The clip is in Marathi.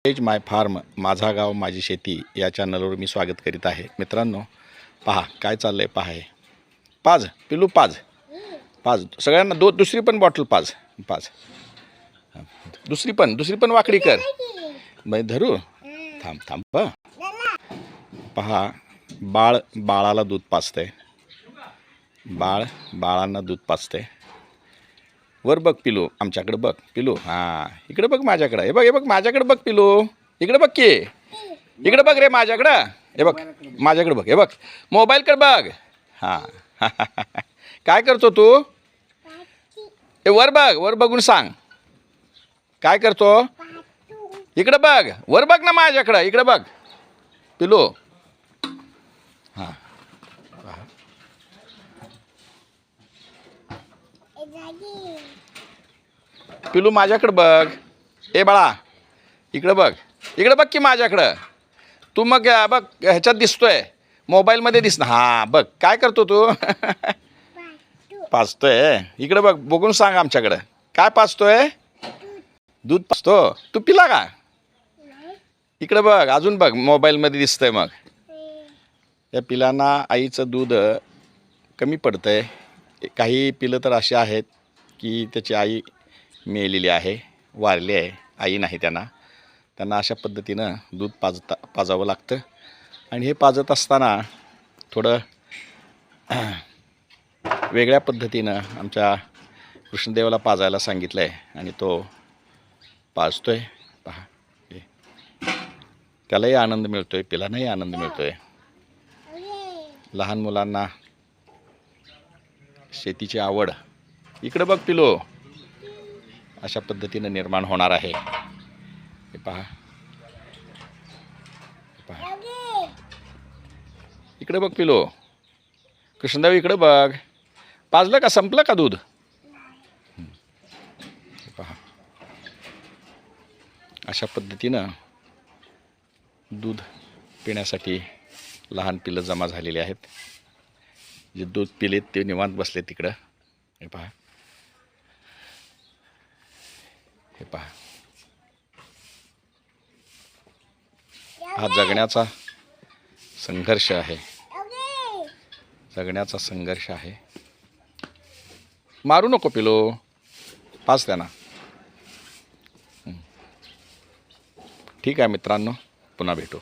एज माय फार्म माझा गाव माझी शेती या चॅनलवर मी स्वागत करीत आहे. मित्रांनो पहा काय चाललं आहे. पहा हे पाज पिलू पाज पाज सगळ्यांना दुसरी पण बॉटल पाज पाज दुसरी पण वाकडी कर बाई धरू थांब थांब पहा बाळाला दूध पाजतंय. बाळांना दूध पाजतंय. वर बघ पिलू आमच्याकडे बघ पिलू हां इकडे बघ माझ्याकडे हे बघ माझ्याकडे बघ पिलू इकडे बघ की इकडे बघ रे माझ्याकडं हे बघ माझ्याकडे बघ हे बघ मोबाईलकडे बघ हां काय करतो तू हे वर बघून सांग काय करतो. इकडे बघ वर बघ ना माझ्याकडं इकडे बघ पिलू हां पिलू माझ्याकडे बघ ए बाळा इकडे बघ की माझ्याकडं तू मग बघ ह्याच्यात दिसतोय मोबाईलमध्ये दिसणं हां बघ काय करतो तू पाजतोय. इकडे बघ बघून सांग आमच्याकडं काय पाजतोय. दूध पाजतो तू पिला का. इकडे बघ अजून बघ मोबाईलमध्ये दिसतंय. मग या पिलांना आईचं दूध कमी पडतंय. काही पिलं तर अशी आहेत की त्याची आई मेलेली आहे वारली आहे आई नाही त्यांना अशा पद्धतीनं दूध पाजावं लागतं. आणि हे पाजत असताना थोडं वेगळ्या पद्धतीनं आमच्या कृष्णदेवाला पाजायला सांगितलं आहे आणि तो पाजतो आहे. पहा हे त्यालाही आनंद मिळतो आहे पिलांनाही आनंद मिळतो आहे. लहान मुलांना शेतीची आवड इकडे बघ पिलो अशा पद्धतीनं निर्माण होणार आहे. हे पहा इकडे बघ पिलो कृष्णदेव इकडे बघ पाजलं का संपलं का दूध. पहा अशा पद्धतीनं दूध पिण्यासाठी लहान पिलं जमा झालेली आहेत. जे दूध पिलेत ते निवांत बसले तिकडं. हे पहा हे पहा हा जगण्याचा संघर्ष आहे. जगण्याचा संघर्ष आहे. मारू नको पिलो पाच त्यांना. ठीक आहे मित्रांनो पुन्हा भेटू.